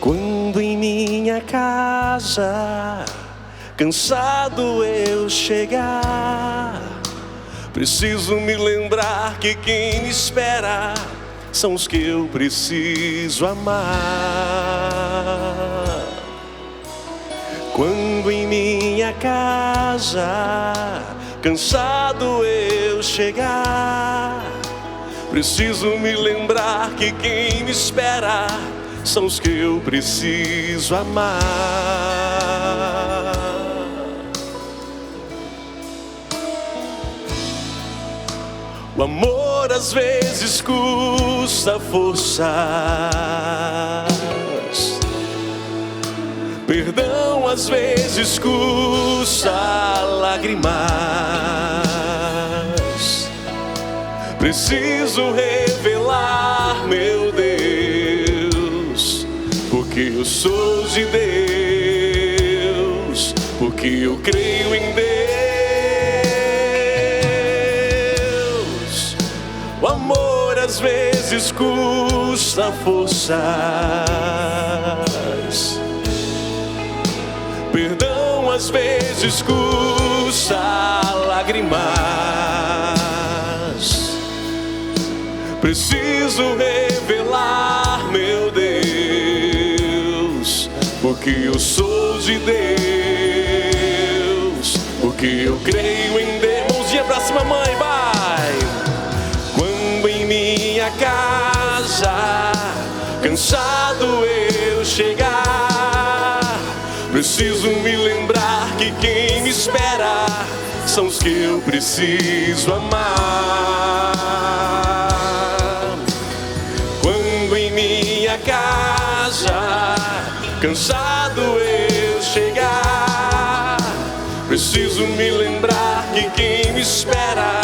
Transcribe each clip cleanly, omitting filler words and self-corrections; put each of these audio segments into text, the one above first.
Quando em minha casa, cansado eu chegar, preciso me lembrar que quem me espera são os que eu preciso amar. Quando em minha casa, cansado eu chegar, preciso me lembrar que quem me espera são os que eu preciso amar. O amor às vezes custa forças, perdão às vezes custa lágrimas. Preciso revelar, meu Deus, porque eu sou de Deus, porque eu creio em Deus. O amor às vezes custa forças, perdão às vezes custa lágrimas. Preciso revelar, meu Deus, porque eu sou de Deus, porque eu creio em Deus. Mãozinha pra cima, mãe, vai! Quando em minha casa, cansado eu chegar, preciso me lembrar que quem me espera são os que eu preciso amar. Quando em minha casa, cansado eu chegar, preciso me lembrar que quem me espera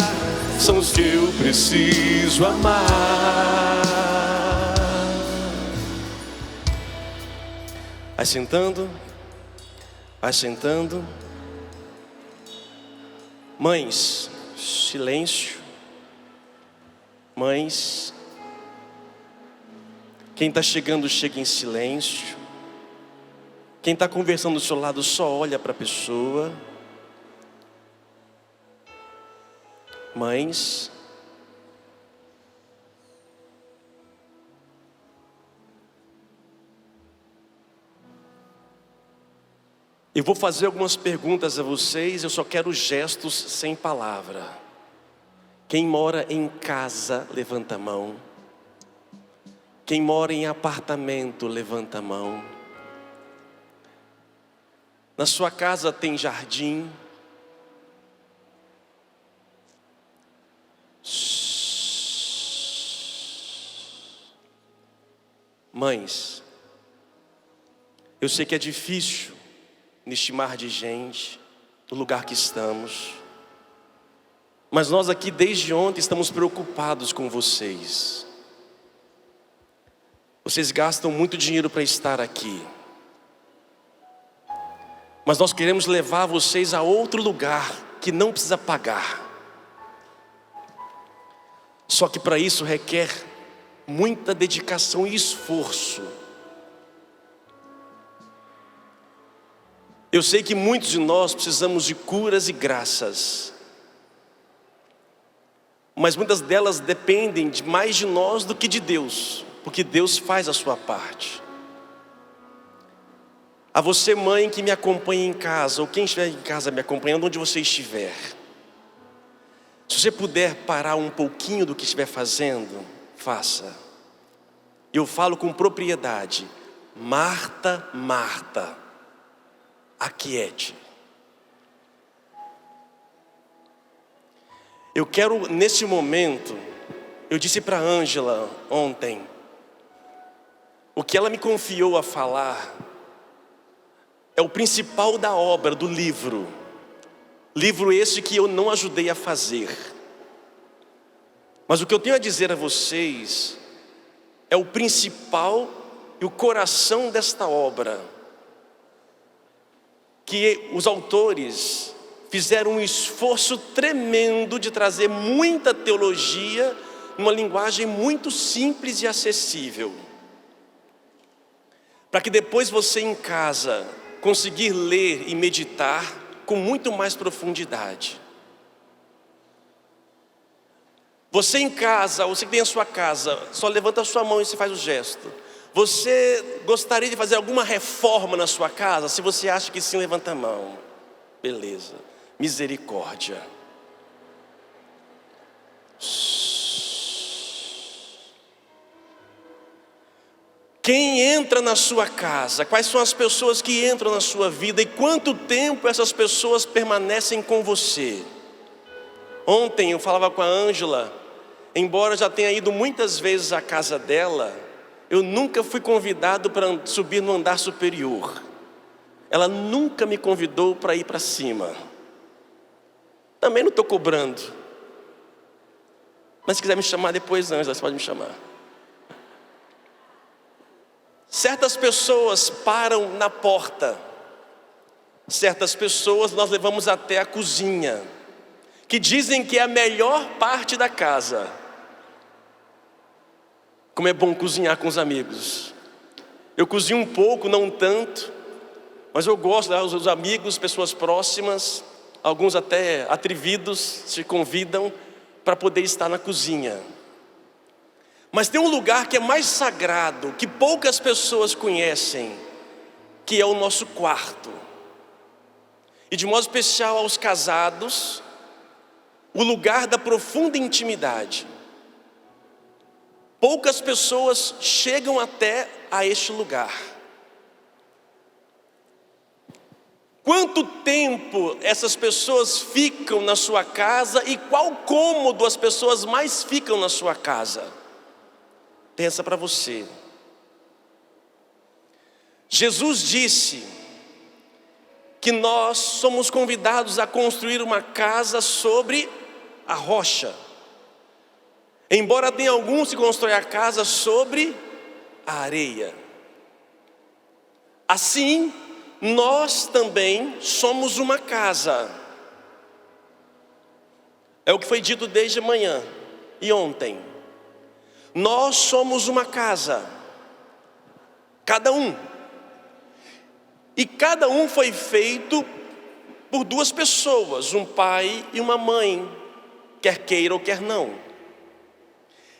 são os que eu preciso amar. Vai sentando, vai sentando. Mães, silêncio. Mães, quem está chegando, chega em silêncio. Quem está conversando do seu lado, só olha para a pessoa. Mães, eu vou fazer algumas perguntas a vocês, eu só quero gestos sem palavra. Quem mora em casa, levanta a mão. Quem mora em apartamento, levanta a mão. Na sua casa tem jardim? Mães, eu sei que é difícil neste mar de gente, no lugar que estamos, mas nós aqui desde ontem estamos preocupados com vocês. Vocês gastam muito dinheiro para estar aqui, mas nós queremos levar vocês a outro lugar que não precisa pagar. Só que para isso requer muita dedicação e esforço. Eu sei que muitos de nós precisamos de curas e graças, mas muitas delas dependem mais de nós do que de Deus, porque Deus faz a sua parte. A você, mãe, que me acompanha em casa, ou quem estiver em casa me acompanhando, onde você estiver, se você puder parar um pouquinho do que estiver fazendo, faça. Eu falo com propriedade. Marta, Marta, aquiete. Eu quero, nesse momento, eu disse para a Ângela ontem, o que ela me confiou a falar é o principal da obra, do livro. Livro esse que eu não ajudei a fazer. Mas o que eu tenho a dizer a vocês é o principal e o coração desta obra, que os autores fizeram um esforço tremendo de trazer muita teologia numa linguagem muito simples e acessível. para que depois você em casa conseguir ler e meditar com muito mais profundidade. Você em casa, você que tem a sua casa, só levanta a sua mão e você faz o gesto. Você gostaria de fazer alguma reforma na sua casa? Se você acha que sim, levanta a mão. Beleza. Misericórdia. Quem entra na sua casa? Quais são as pessoas que entram na sua vida? E quanto tempo essas pessoas permanecem com você? Ontem eu falava com a Ângela, embora já tenha ido muitas vezes à casa dela, eu nunca fui convidado para subir no andar superior. Ela nunca me convidou para ir para cima. Também não estou cobrando. Mas se quiser me chamar depois, Ângela, você pode me chamar. Certas pessoas param na porta. Certas pessoas nós levamos até a cozinha, que dizem que é a melhor parte da casa. Como é bom cozinhar com os amigos. Eu cozinho um pouco, não tanto, mas eu gosto dos amigos, pessoas próximas, alguns até atrevidos, se convidam para poder estar na cozinha. Mas tem um lugar que é mais sagrado, que poucas pessoas conhecem, que é o nosso quarto. E de modo especial aos casados, o lugar da profunda intimidade. Poucas pessoas chegam até a este lugar. Quanto tempo essas pessoas ficam na sua casa e qual cômodo as pessoas mais ficam na sua casa? Pensa para você. Jesus disse que nós somos convidados a construir uma casa sobre a rocha. Embora tenha alguns que constroem a casa sobre a areia. Assim, nós também somos uma casa. É o que foi dito desde manhã e ontem. Nós somos uma casa, cada um. E cada um foi feito por duas pessoas, um pai e uma mãe, quer queira ou quer não.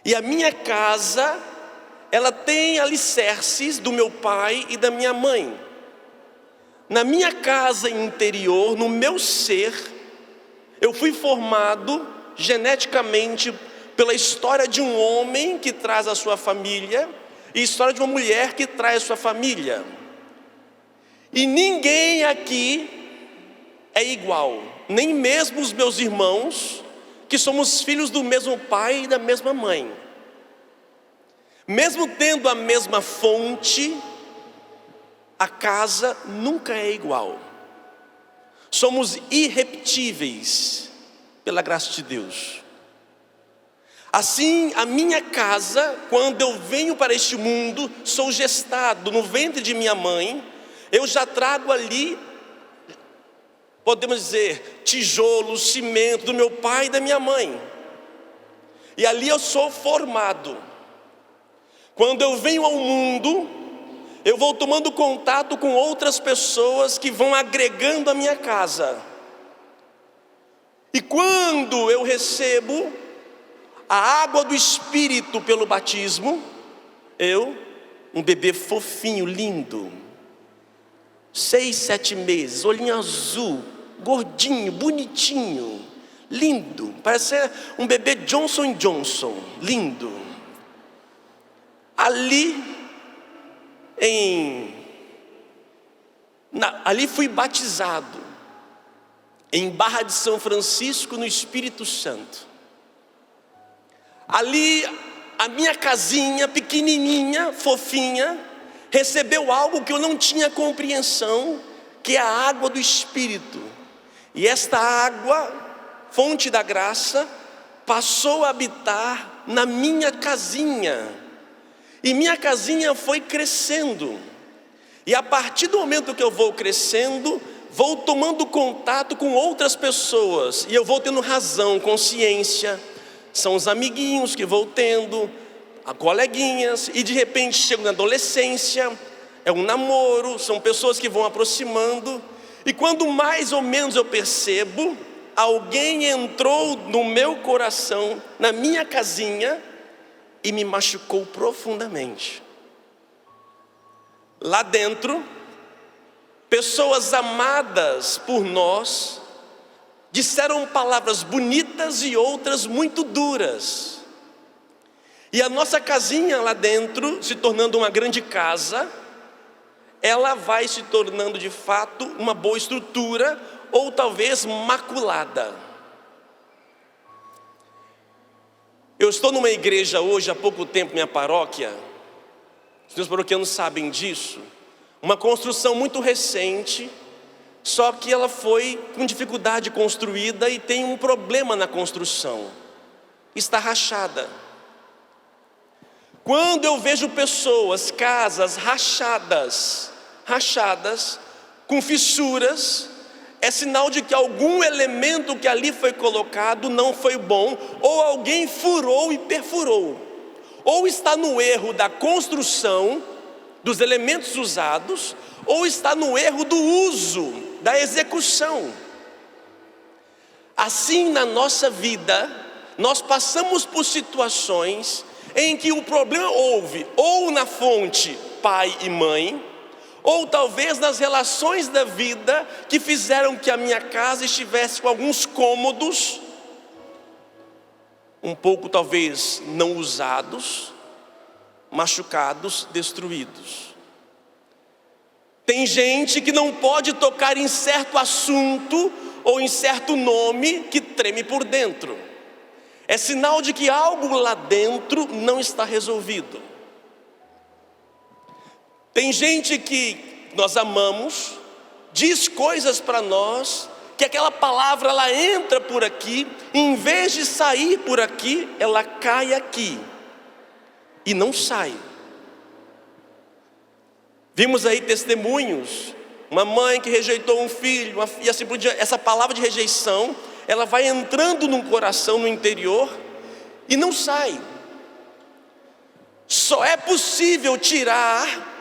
E a minha casa, ela tem alicerces do meu pai e da minha mãe. Na minha casa interior, no meu ser, eu fui formado geneticamente pela história de um homem que traz a sua família e a história de uma mulher que traz a sua família. E ninguém aqui é igual, nem mesmo os meus irmãos, que somos filhos do mesmo pai e da mesma mãe. Mesmo tendo a mesma fonte, a casa nunca é igual. Somos irrepetíveis pela graça de Deus. Assim, a minha casa, quando eu venho para este mundo, sou gestado no ventre de minha mãe, eu já trago ali, podemos dizer, tijolos, cimento do meu pai e da minha mãe. E ali eu sou formado. Quando eu venho ao mundo, eu vou tomando contato com outras pessoas que vão agregando a minha casa. E quando eu recebo a água do Espírito pelo batismo, um bebê fofinho, lindo, 6, 7 meses, olhinho azul, gordinho, bonitinho, lindo, parece ser um bebê Johnson & Johnson, lindo. Ali fui batizado, em Barra de São Francisco, no Espírito Santo. Ali, a minha casinha, pequenininha, fofinha, recebeu algo que eu não tinha compreensão, que é a água do Espírito. E esta água, fonte da graça, passou a habitar na minha casinha. E minha casinha foi crescendo. E a partir do momento que eu vou crescendo, vou tomando contato com outras pessoas. E eu vou tendo razão, consciência. São os amiguinhos que vou tendo, a coleguinhas. E de repente chego na adolescência. é um namoro, são pessoas que vão aproximando, e quando mais ou menos eu percebo, alguém entrou no meu coração, na minha casinha, e me machucou profundamente. Lá dentro, pessoas amadas por nós, disseram palavras bonitas e outras muito duras. E a nossa casinha lá dentro, se tornando uma grande casa, ela vai se tornando de fato uma boa estrutura, ou talvez maculada. Eu estou numa igreja hoje, há pouco tempo, minha paróquia, os meus paroquianos sabem disso, uma construção muito recente, só que ela foi com dificuldade construída e tem um problema na construção, está rachada. Quando eu vejo pessoas, casas rachadas, com fissuras, é sinal de que algum elemento que ali foi colocado não foi bom, ou alguém furou e perfurou, ou está no erro da construção, dos elementos usados, ou está no erro do uso, da execução. Assim na nossa vida, nós passamos por situações em que o problema houve ou na fonte pai e mãe, ou talvez nas relações da vida que fizeram que a minha casa estivesse com alguns cômodos, um pouco talvez não usados, machucados, destruídos. Tem gente que não pode tocar em certo assunto ou em certo nome que treme por dentro. É sinal de que algo lá dentro não está resolvido. Tem gente que nós amamos, diz coisas para nós, que aquela palavra ela entra por aqui, e em vez de sair por aqui, ela cai aqui e não sai. Vimos aí testemunhos, uma mãe que rejeitou um filho, e assim por diante. Essa palavra de rejeição, ela vai entrando no coração, no interior, e não sai. Só é possível tirar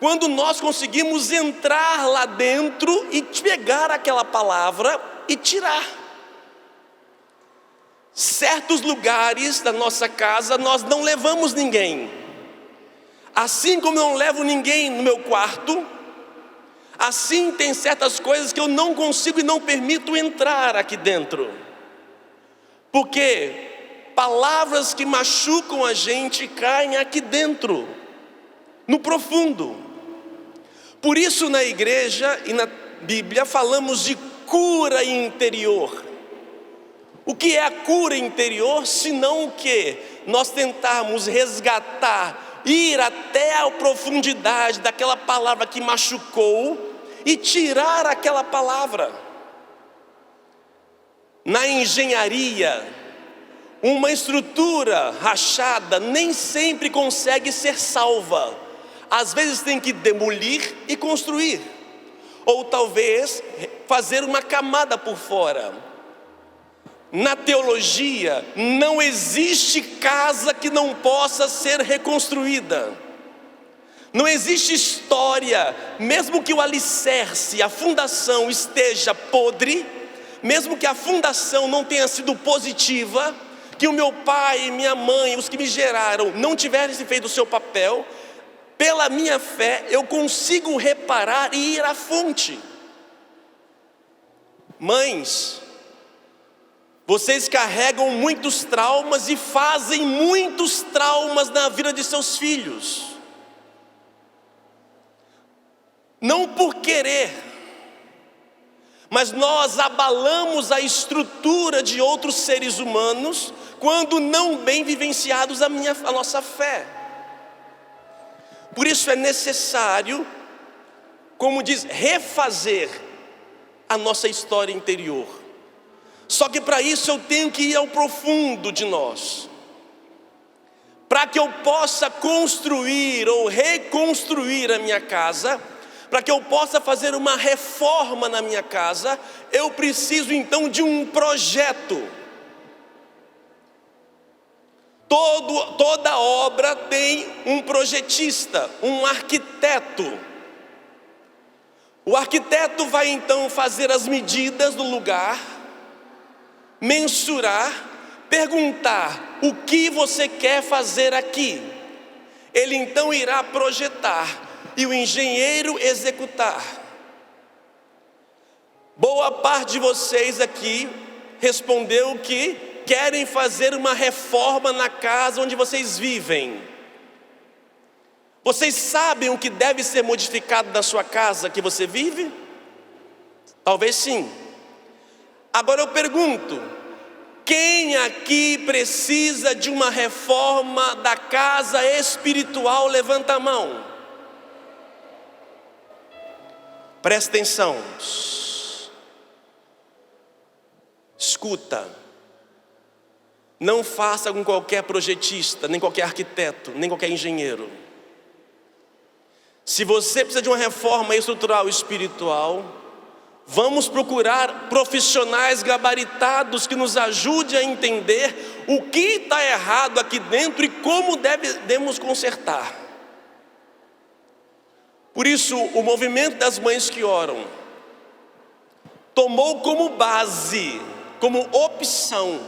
quando nós conseguimos entrar lá dentro e pegar aquela palavra e tirar. Certos lugares da nossa casa nós não levamos ninguém. Assim como eu não levo ninguém no meu quarto, assim tem certas coisas que eu não consigo e não permito entrar aqui dentro. Porque palavras que machucam a gente caem aqui dentro, no profundo. Por isso na igreja e na Bíblia falamos de cura interior. O que é a cura interior, senão o que? Nós tentarmos resgatar, ir até a profundidade daquela palavra que machucou e tirar aquela palavra. Na engenharia, uma estrutura rachada nem sempre consegue ser salva. Às vezes tem que demolir e construir, ou talvez fazer uma camada por fora. Na teologia, não existe casa que não possa ser reconstruída. Não existe história, mesmo que o alicerce, a fundação esteja podre, mesmo que a fundação não tenha sido positiva, que o meu pai, minha mãe, os que me geraram não tivessem feito o seu papel, pela minha fé eu consigo reparar e ir à fonte. Mães, vocês carregam muitos traumas e fazem muitos traumas na vida de seus filhos. Não por querer, mas nós abalamos a estrutura de outros seres humanos quando não bem vivenciados a nossa fé. Por isso é necessário, como diz, refazer a nossa história interior. Só que para isso eu tenho que ir ao profundo de nós. Para que eu possa construir ou reconstruir a minha casa, para que eu possa fazer uma reforma na minha casa, eu preciso então de um projeto. Toda obra tem um projetista, um arquiteto. O arquiteto vai então fazer as medidas do lugar, mensurar, perguntar: o que você quer fazer aqui? Ele então irá projetar e o engenheiro executar. Boa parte de vocês aqui respondeu que querem fazer uma reforma na casa onde vocês vivem. Vocês sabem o que deve ser modificado na sua casa que você vive? Talvez sim. Agora eu pergunto: quem aqui precisa de uma reforma da casa espiritual? Levanta a mão. Presta atenção. Escuta. Não faça com qualquer projetista, nem qualquer arquiteto, nem qualquer engenheiro. Se você precisa de uma reforma estrutural espiritual, vamos procurar profissionais gabaritados que nos ajudem a entender o que está errado aqui dentro e como devemos consertar. Por isso, o movimento das mães que oram tomou como base, como opção,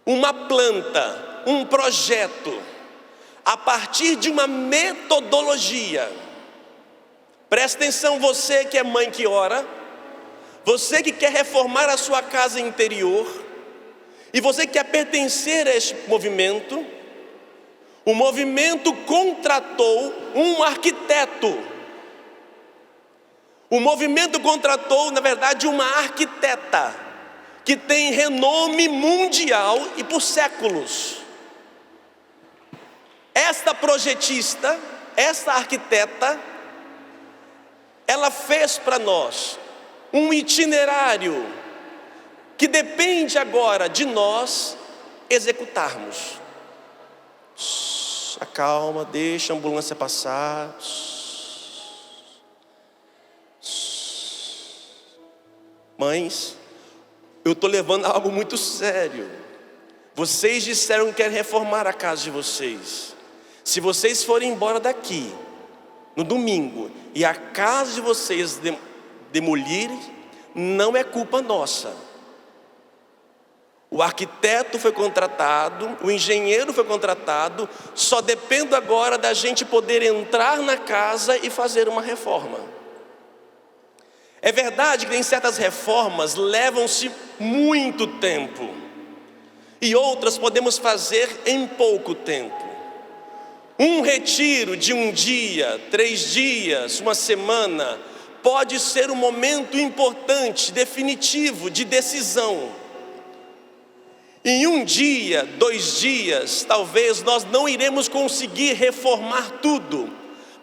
uma planta, um projeto, a partir de uma metodologia. Presta atenção, você que é mãe que ora, você que quer reformar a sua casa interior, e você que quer pertencer a este movimento. O movimento contratou um arquiteto. O movimento contratou, na verdade, uma arquiteta que tem renome mundial e por séculos. Esta projetista, esta arquiteta, ela fez para nós um itinerário que depende agora de nós executarmos. Acalma, deixa a ambulância passar. Mães, eu estou levando algo muito sério. Vocês disseram que querem reformar a casa de vocês. Se vocês forem embora daqui no domingo e a casa de vocês demolirem, não é culpa nossa. O arquiteto foi contratado, o engenheiro foi contratado, só depende agora da gente poder entrar na casa e fazer uma reforma. É verdade que em certas reformas levam-se muito tempo, e outras podemos fazer em pouco tempo. Um retiro de um dia, 3 dias, uma semana, pode ser um momento importante, definitivo, de decisão. Em 1 dia, 2 dias, talvez nós não iremos conseguir reformar tudo,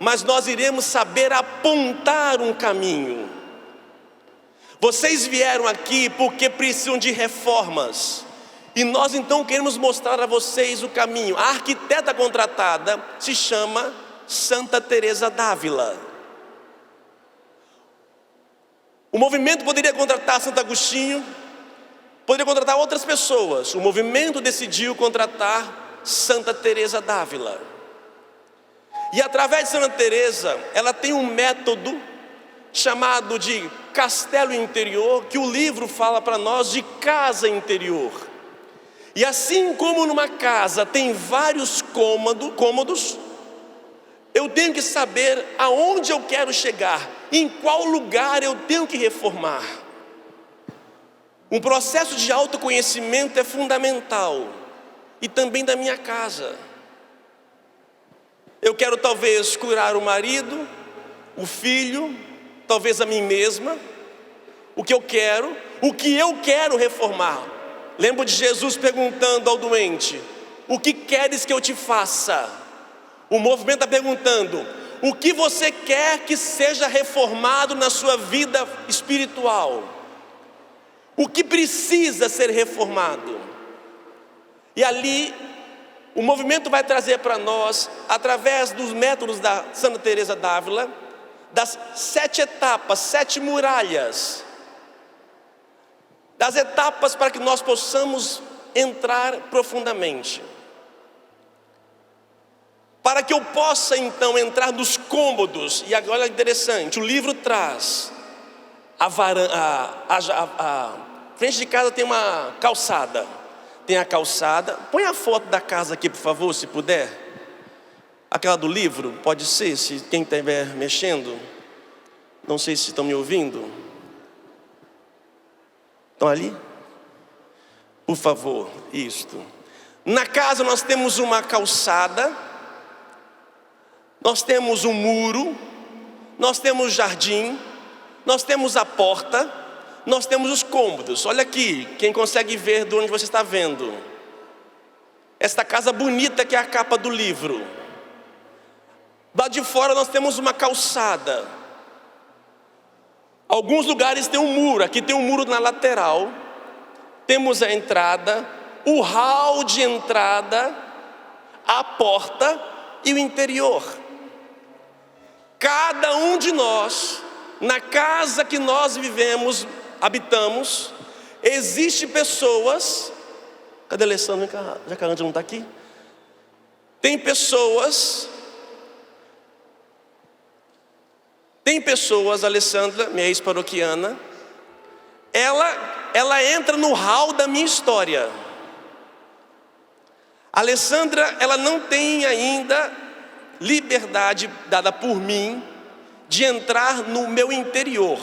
mas nós iremos saber apontar um caminho. Vocês vieram aqui porque precisam de reformas, e nós então queremos mostrar a vocês o caminho. A arquiteta contratada se chama Santa Teresa d'Ávila. O movimento poderia contratar Santo Agostinho, poderia contratar outras pessoas. O movimento decidiu contratar Santa Teresa d'Ávila. E através de Santa Teresa, ela tem um método chamado de castelo interior, que o livro fala para nós de casa interior. E assim como numa casa tem vários cômodos, eu tenho que saber aonde eu quero chegar, em qual lugar eu tenho que reformar. Um processo de autoconhecimento é fundamental, e também da minha casa. Eu quero talvez curar o marido, o filho, talvez a mim mesma. O que eu quero reformar. Lembro de Jesus perguntando ao doente: o que queres que eu te faça? O movimento está perguntando: o que você quer que seja reformado na sua vida espiritual? O que precisa ser reformado? E ali, o movimento vai trazer para nós, através dos métodos da Santa Teresa d'Ávila, das 7 etapas, 7 muralhas, das etapas para que nós possamos entrar profundamente. Para que eu possa então entrar nos cômodos, e agora é interessante, o livro traz a frente de casa tem uma calçada. Tem a calçada. Põe a foto da casa aqui, por favor, se puder. Aquela do livro, pode ser, se quem estiver mexendo. Não sei se estão me ouvindo. Estão ali? Por favor, isto. Na casa nós temos uma calçada, nós temos um muro, nós temos jardim, nós temos a porta, nós temos os cômodos. Olha aqui, quem consegue ver de onde você está vendo. Esta casa bonita que é a capa do livro. Lá de fora nós temos uma calçada. Alguns lugares tem um muro. Aqui tem um muro na lateral. Temos a entrada, o hall de entrada, a porta e o interior. Cada um de nós, na casa que nós vivemos, habitamos, existe pessoas. Cadê a Alessandra? Já que a Ângela não está aqui. Tem pessoas, Alessandra, minha ex-paroquiana, ela entra no hall da minha história. A Alessandra, ela não tem ainda liberdade dada por mim de entrar no meu interior.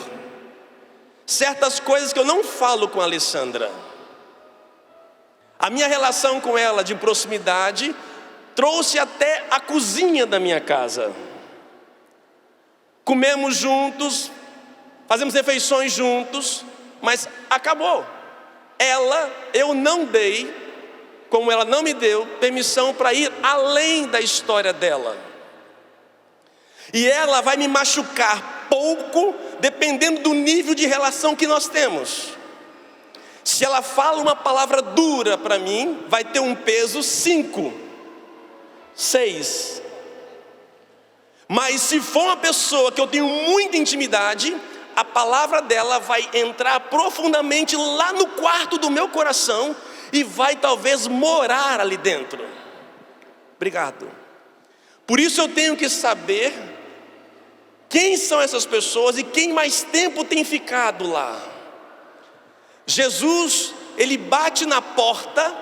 Certas coisas que eu não falo com a Alessandra. A minha relação com ela de proximidade trouxe até a cozinha da minha casa. Comemos juntos, fazemos refeições juntos, mas acabou. Eu não dei, como ela não me deu, permissão para ir além da história dela. E ela vai me machucar pouco, dependendo do nível de relação que nós temos. Se ela fala uma palavra dura para mim, vai ter um peso 5, 6. Mas se for uma pessoa que eu tenho muita intimidade, a palavra dela vai entrar profundamente lá no quarto do meu coração e vai talvez morar ali dentro. Obrigado. Por isso eu tenho que saber quem são essas pessoas e quem mais tempo tem ficado lá. Jesus, ele bate na porta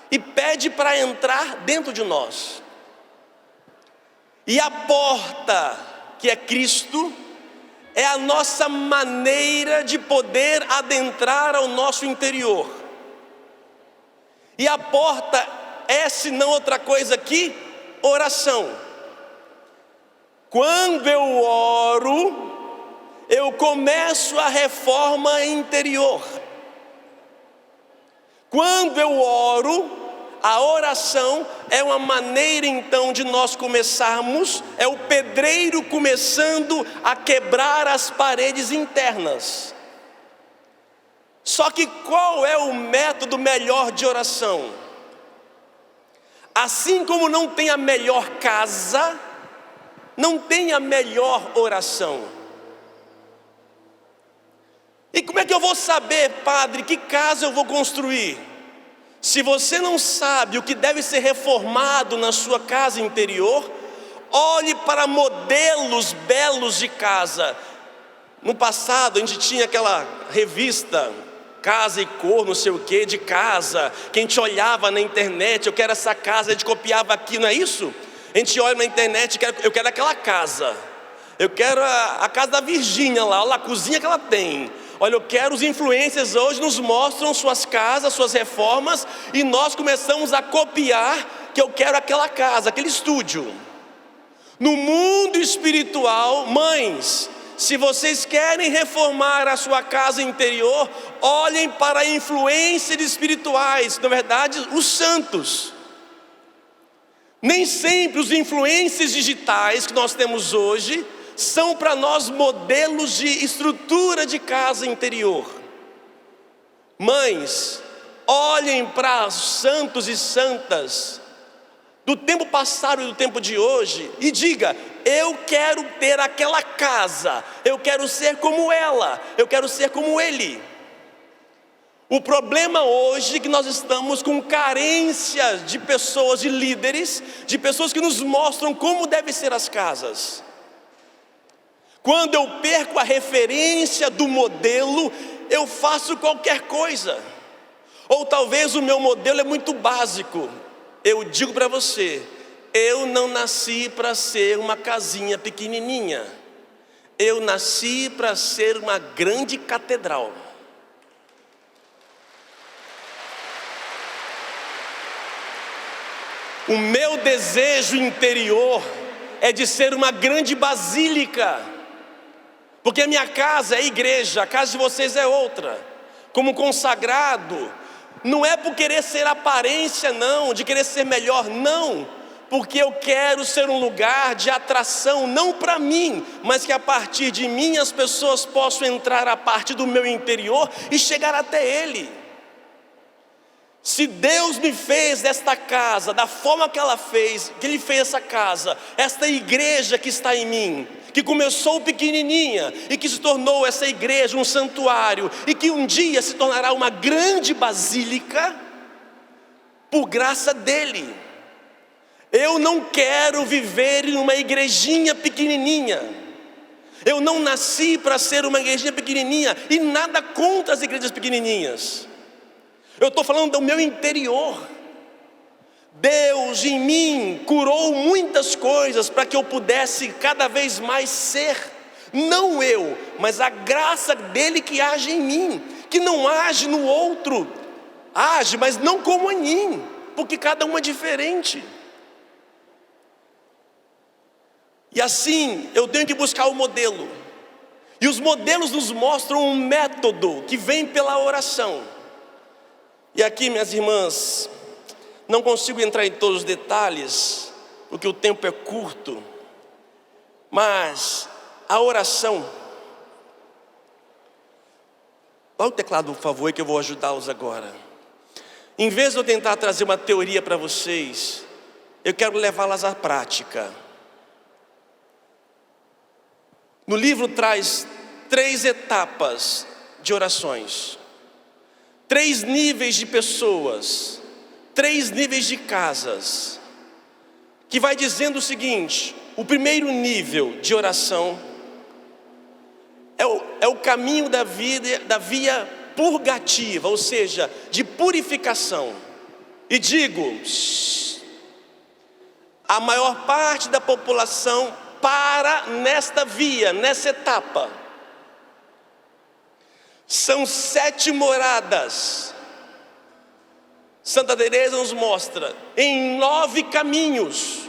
e pede para entrar dentro de nós. E a porta, que é Cristo, é a nossa maneira de poder adentrar ao nosso interior. E a porta é, se não outra coisa que oração. Quando eu oro, eu começo a reforma interior. Quando eu oro, a oração é uma maneira então de nós começarmos, é o pedreiro começando a quebrar as paredes internas. Só que qual é o método melhor de oração? Assim como não tem a melhor casa, não tem a melhor oração. E como é que eu vou saber, padre, que casa eu vou construir? Se você não sabe o que deve ser reformado na sua casa interior, olhe para modelos belos de casa. No passado a gente tinha aquela revista Casa e Cor, não sei o que, de casa, que a gente olhava na internet, eu quero essa casa, a gente copiava aqui, não é isso? A gente olha na internet, eu quero aquela casa, eu quero a casa da Virgínia lá, olha a cozinha que ela tem. Olha, eu quero, os influencers hoje nos mostram suas casas, suas reformas, e nós começamos a copiar, que eu quero aquela casa, aquele estúdio. No mundo espiritual, mães, se vocês querem reformar a sua casa interior, olhem para influências espirituais, na verdade, os santos. Nem sempre os influências digitais que nós temos hoje são para nós modelos de estrutura de casa interior. Mães, olhem para os santos e santas do tempo passado e do tempo de hoje e diga: eu quero ter aquela casa, eu quero ser como ela, eu quero ser como ele. O problema hoje é que nós estamos com carência de pessoas, de líderes, de pessoas que nos mostram como devem ser as casas. Quando eu perco a referência do modelo, eu faço qualquer coisa. Ou talvez o meu modelo é muito básico. Eu digo para você, eu não nasci para ser uma casinha pequenininha. Eu nasci para ser uma grande catedral. O meu desejo interior é de ser uma grande basílica, porque a minha casa é igreja, a casa de vocês é outra. Como consagrado, não é por querer ser aparência não, de querer ser melhor, não, porque eu quero ser um lugar de atração, não para mim, mas que a partir de mim as pessoas possam entrar a partir do meu interior e chegar até Ele. Se Deus me fez esta casa, da forma que Ele fez essa casa, esta igreja que está em mim, que começou pequenininha e que se tornou essa igreja um santuário, e que um dia se tornará uma grande basílica, por graça dEle. Eu não quero viver em uma igrejinha pequenininha. Eu não nasci para ser uma igrejinha pequenininha, e nada contra as igrejas pequenininhas. Eu estou falando do meu interior. Deus em mim curou muitas coisas para que eu pudesse cada vez mais ser, não eu, mas a graça dele que age em mim, que não age no outro, age, mas não como em mim, porque cada um é diferente. E assim eu tenho que buscar o modelo, e os modelos nos mostram um método que vem pela oração. E aqui, minhas irmãs, não consigo entrar em todos os detalhes, porque o tempo é curto, mas a oração, dá o teclado por favor, que eu vou ajudá-los agora. Em vez de eu tentar trazer uma teoria para vocês, eu quero levá-las à prática. No livro traz 3 etapas de orações, 3 níveis de pessoas, 3 níveis de casas, que vai dizendo o seguinte: o primeiro nível de oração é o caminho da via purgativa, ou seja, de purificação. E digo, a maior parte da população para nesta via, nessa etapa. São 7 moradas. Santa Teresa nos mostra em 9 caminhos.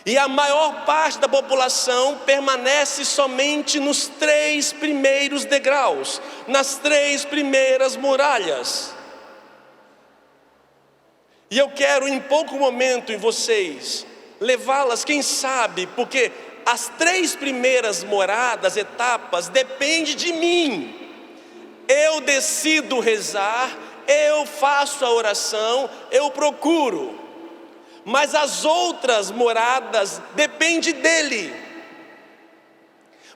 E a maior parte da população permanece somente nos 3 primeiros degraus, nas 3 primeiras muralhas. E eu quero em pouco momento em vocês levá-las, quem sabe, porque as 3 primeiras moradas, etapas, depende de mim. Eu decido rezar, eu faço a oração, eu procuro. Mas as outras moradas depende dele.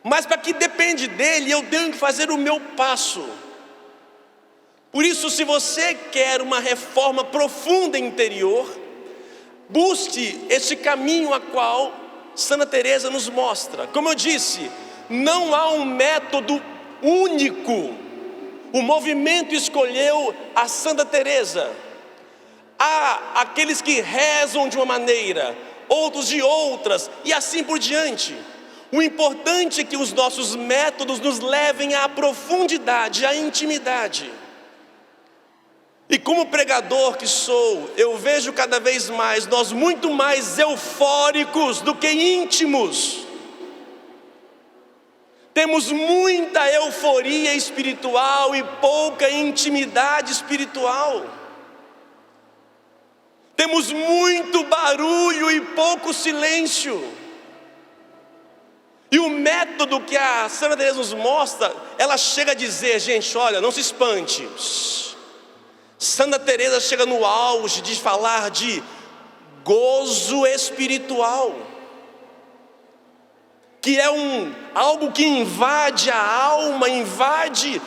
Mas para que depende dele, eu tenho que fazer o meu passo. Por isso, se você quer uma reforma profunda interior, busque esse caminho a qual Santa Teresa nos mostra. Como eu disse, não há um método único. O movimento escolheu a Santa Teresa. Há aqueles que rezam de uma maneira, outros de outras, e assim por diante. O importante é que os nossos métodos nos levem à profundidade, à intimidade. E como pregador que sou, eu vejo cada vez mais nós muito mais eufóricos do que íntimos. Temos muita euforia espiritual e pouca intimidade espiritual. Temos muito barulho e pouco silêncio. E o método que a Santa Teresa nos mostra, ela chega a dizer, gente, olha, não se espante. Santa Teresa chega no auge de falar de gozo espiritual, que é algo que invade a alma, invade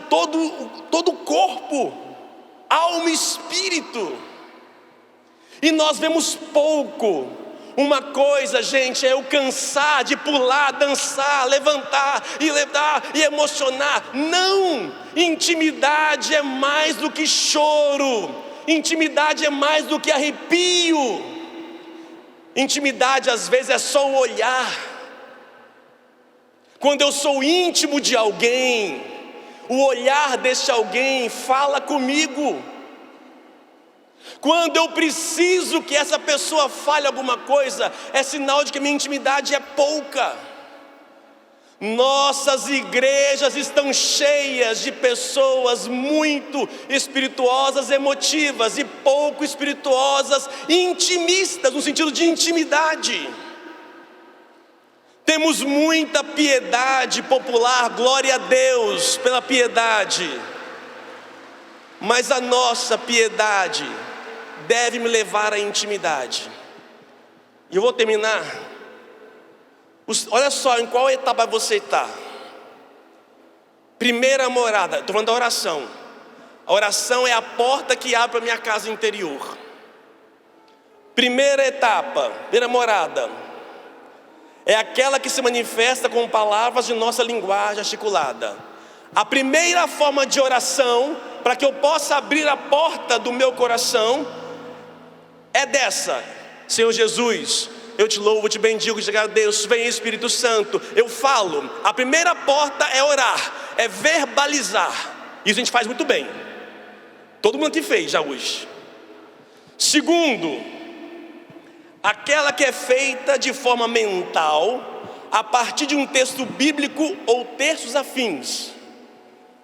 todo o corpo, alma e espírito. E nós vemos pouco. Uma coisa, gente, é eu cansar de pular, dançar, levantar e emocionar. Não! Intimidade é mais do que choro. Intimidade é mais do que arrepio. Intimidade às vezes é só o olhar. Quando eu sou íntimo de alguém, o olhar deste alguém fala comigo. Quando eu preciso que essa pessoa fale alguma coisa, é sinal de que minha intimidade é pouca. Nossas igrejas estão cheias de pessoas muito espirituosas, emotivas, e pouco espirituosas, intimistas, no sentido de intimidade. Temos muita piedade popular, glória a Deus pela piedade, mas a nossa piedade deve me levar à intimidade. E eu vou terminar. Olha só em qual etapa você está. Primeira morada, estou falando da oração. A oração é a porta que abre para a minha casa interior. Primeira etapa, primeira morada, é aquela que se manifesta com palavras de nossa linguagem articulada. A primeira forma de oração, para que eu possa abrir a porta do meu coração, é dessa: Senhor Jesus, eu te louvo, te bendigo, te agradeço, vem Espírito Santo. Eu falo. A primeira porta é orar, é verbalizar. Isso a gente faz muito bem. Todo mundo aqui fez já hoje. Segundo, aquela que é feita de forma mental, a partir de um texto bíblico ou textos afins.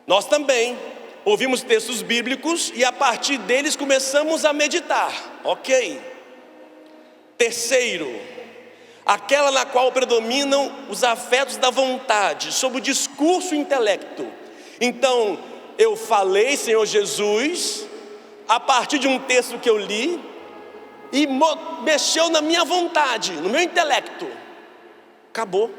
Nós também ouvimos textos bíblicos e a partir deles começamos a meditar. Ok. Terceiro, aquela na qual predominam os afetos da vontade, sobre o discurso e intelecto. Então, eu falei, Senhor Jesus, a partir de um texto que eu li, e mexeu na minha vontade, no meu intelecto. Acabou.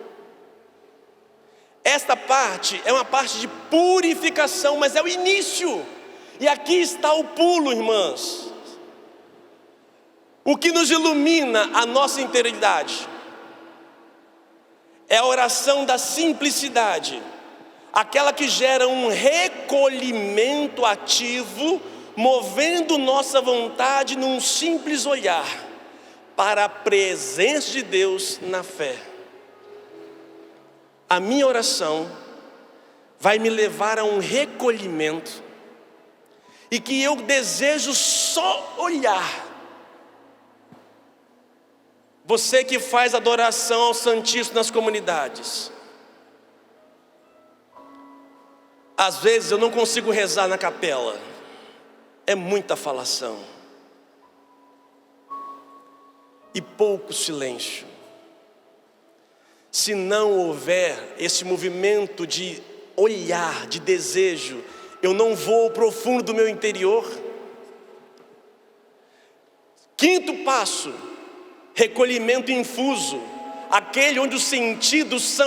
Esta parte é uma parte de purificação, mas é o início. E aqui está o pulo, irmãs. O que nos ilumina a nossa interioridade é a oração da simplicidade, aquela que gera um recolhimento ativo, movendo nossa vontade num simples olhar para a presença de Deus na fé. A minha oração vai me levar a um recolhimento, e que eu desejo só olhar. Você que faz adoração ao Santíssimo nas comunidades, às vezes eu não consigo rezar na capela, é muita falação e pouco silêncio. Se não houver esse movimento de olhar, de desejo, eu não vou ao profundo do meu interior. Quinto passo, recolhimento infuso, aquele onde os sentidos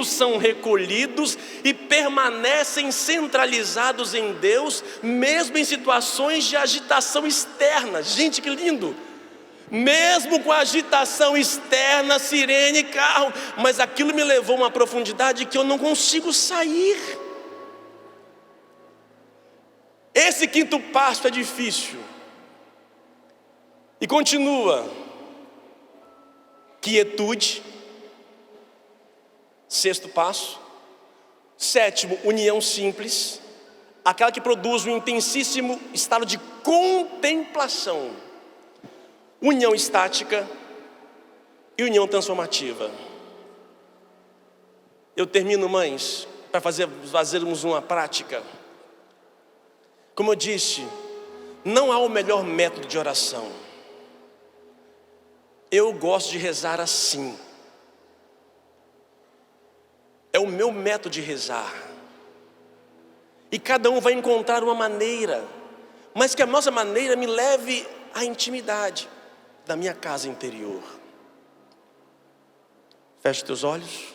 são recolhidos e permanecem centralizados em Deus, mesmo em situações de agitação externa. Gente, que lindo! Mesmo com a agitação externa, sirene, carro, mas aquilo me levou a uma profundidade que eu não consigo sair. Esse quinto passo é difícil. E continua: quietude. Sexto passo. Sétimo, união simples, aquela que produz um intensíssimo estado de contemplação. União estática e união transformativa. Eu termino, mães, para fazermos uma prática. Como eu disse, não há o melhor método de oração. Eu gosto de rezar assim. É o meu método de rezar. E cada um vai encontrar uma maneira, mas que a nossa maneira me leve à intimidade da minha casa interior. Feche teus olhos.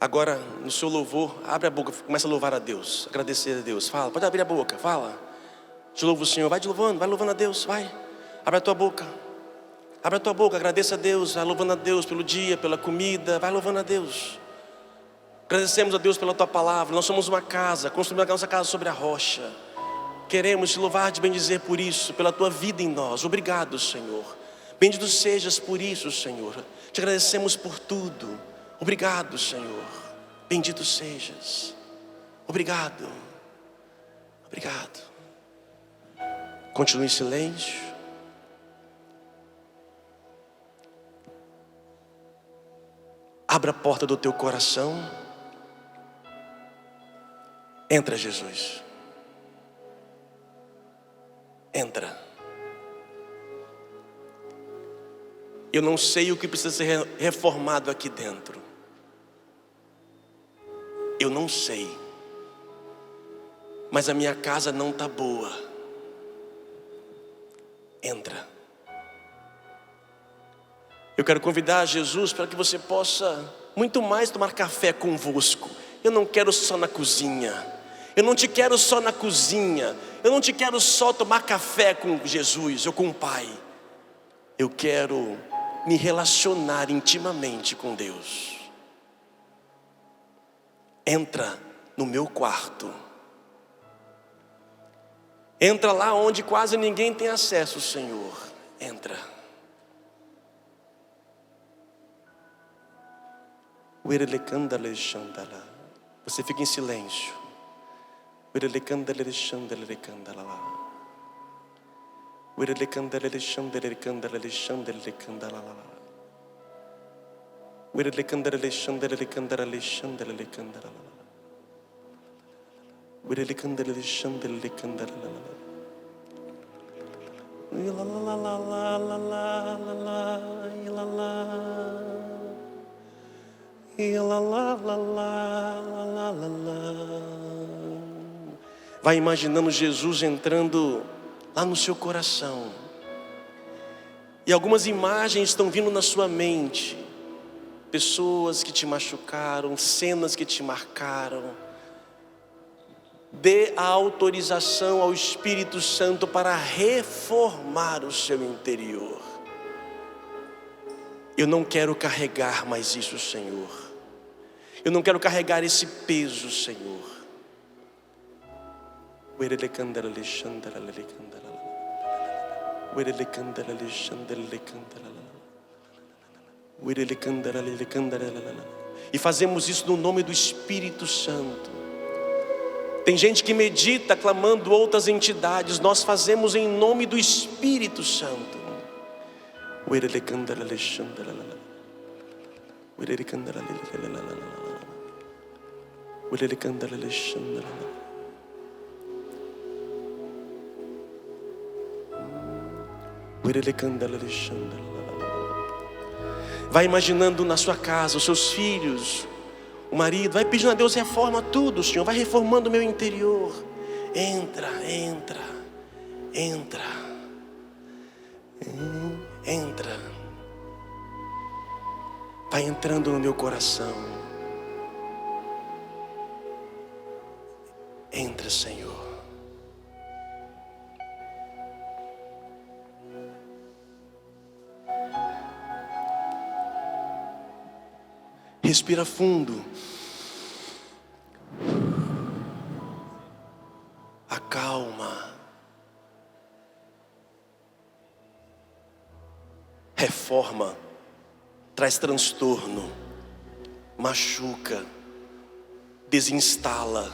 Agora, no seu louvor, abre a boca, começa a louvar a Deus, agradecer a Deus. Fala, pode abrir a boca, fala. Te louvo o Senhor, vai louvando a Deus, vai. Abre a tua boca. Abre a tua boca, agradeça a Deus, vai louvando a Deus pelo dia, pela comida, vai louvando a Deus. Agradecemos a Deus pela tua palavra. Nós somos uma casa, construímos a nossa casa sobre a rocha. Queremos te louvar, te bendizer por isso, pela tua vida em nós. Obrigado, Senhor. Bendito sejas por isso, Senhor. Te agradecemos por tudo. Obrigado, Senhor. Bendito sejas. Obrigado. Obrigado. Continue em silêncio. Abra a porta do teu coração. Entra, Jesus. Entra. Eu não sei o que precisa ser reformado aqui dentro. Eu não sei. Mas a minha casa não está boa. Entra. Eu quero convidar Jesus para que você possa muito mais tomar café convosco. Eu não quero só na cozinha. Eu não te quero só na cozinha. Eu não te quero só tomar café com Jesus ou com o Pai. Eu quero me relacionar intimamente com Deus. Entra no meu quarto. Entra lá onde quase ninguém tem acesso, Senhor. Entra. Você fica em silêncio. Vai imaginando Jesus entrando lá no seu coração. E algumas imagens estão vindo na sua mente. Pessoas que te machucaram, cenas que te marcaram. Dê a autorização ao Espírito Santo para reformar o seu interior. Eu não quero carregar mais isso, Senhor. Eu não quero carregar esse peso, Senhor. E fazemos isso no nome do Espírito Santo. Tem gente que medita clamando outras entidades. Nós fazemos em nome do Espírito Santo. Vai imaginando na sua casa os seus filhos, o marido. Vai pedindo a Deus, reforma tudo, Senhor. Vai reformando o meu interior. Entra. Vai entrando no meu coração. Entra, Senhor. Respira fundo. Acalma. Reforma. Traz transtorno. Machuca. Desinstala.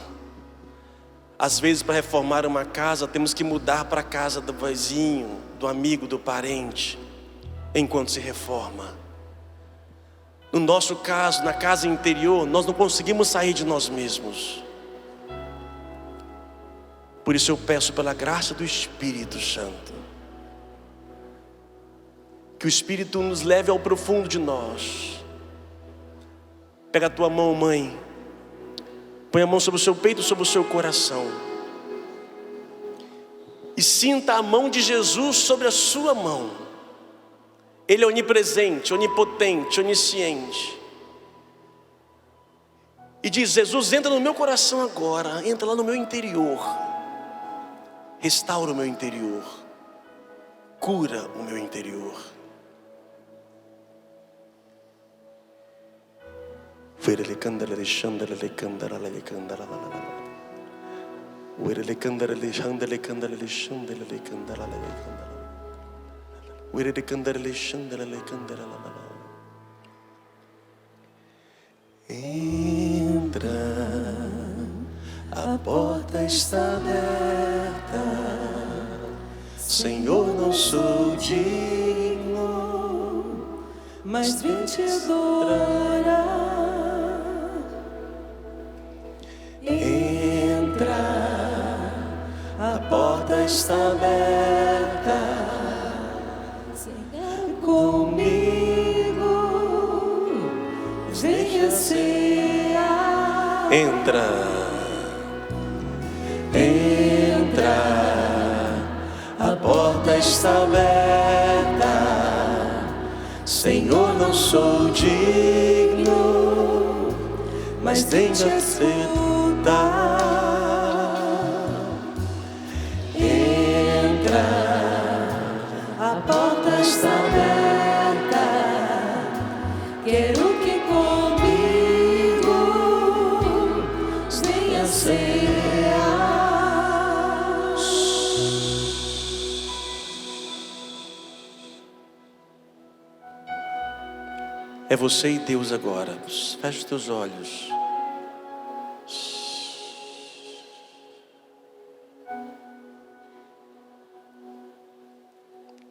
Às vezes, para reformar uma casa, temos que mudar para a casa do vizinho, do amigo, do parente, enquanto se reforma. No nosso caso, na casa interior, nós não conseguimos sair de nós mesmos. Por isso eu peço pela graça do Espírito Santo, que o Espírito nos leve ao profundo de nós. Pega a tua mão, mãe. Põe a mão sobre o seu peito, sobre o seu coração. E sinta a mão de Jesus sobre a sua mão. Ele é onipresente, onipotente, onisciente. e diz: Jesus, entra no meu coração agora, entra lá no meu interior, restaura o meu interior, cura o meu interior. Entra, a porta está aberta, Senhor, não sou digno, mas vim te adorar. Entra, a porta está aberta, comigo, venha ser. Entra, entra, a porta está aberta, Senhor, não sou digno, mas venha ser. Entra, a porta está aberta, quero que comigo venha cear. É você e Deus agora. Feche os teus olhos.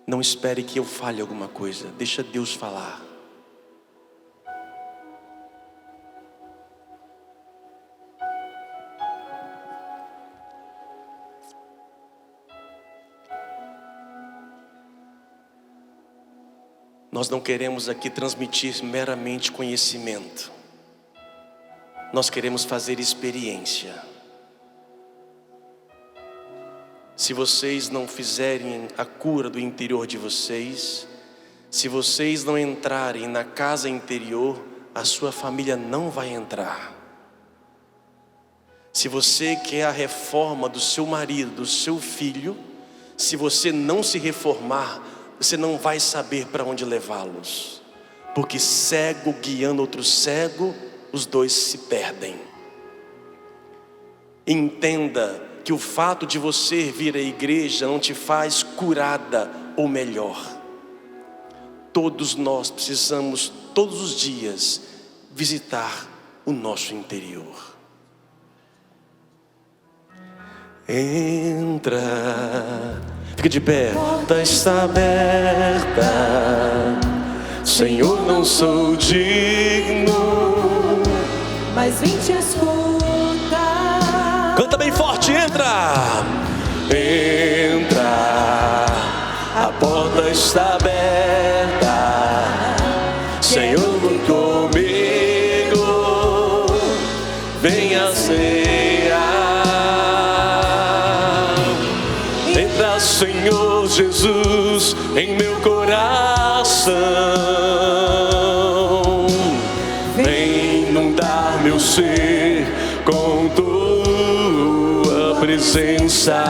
Não espere que eu fale alguma coisa, deixa Deus falar. Nós não queremos aqui transmitir meramente conhecimento. Nós queremos fazer experiência. Se vocês não fizerem a cura do interior de vocês, se vocês não entrarem na casa interior, a sua família não vai entrar. Se você quer a reforma do seu marido, do seu filho, se você não se reformar, você não vai saber para onde levá-los. Porque cego guiando outro cego, os dois se perdem. Entenda que o fato de você vir à igreja não te faz curada ou melhor. Todos nós precisamos, todos os dias, visitar o nosso interior. Entra, fica de pé. A porta está aberta, Senhor, não sou digno, mas vim te escutar. Canta bem forte, entra! Entra, a porta está aberta, Senhor, comigo, venha cear. Entra, Senhor Jesus, em meu coração, vem inundar meu ser com tua presença.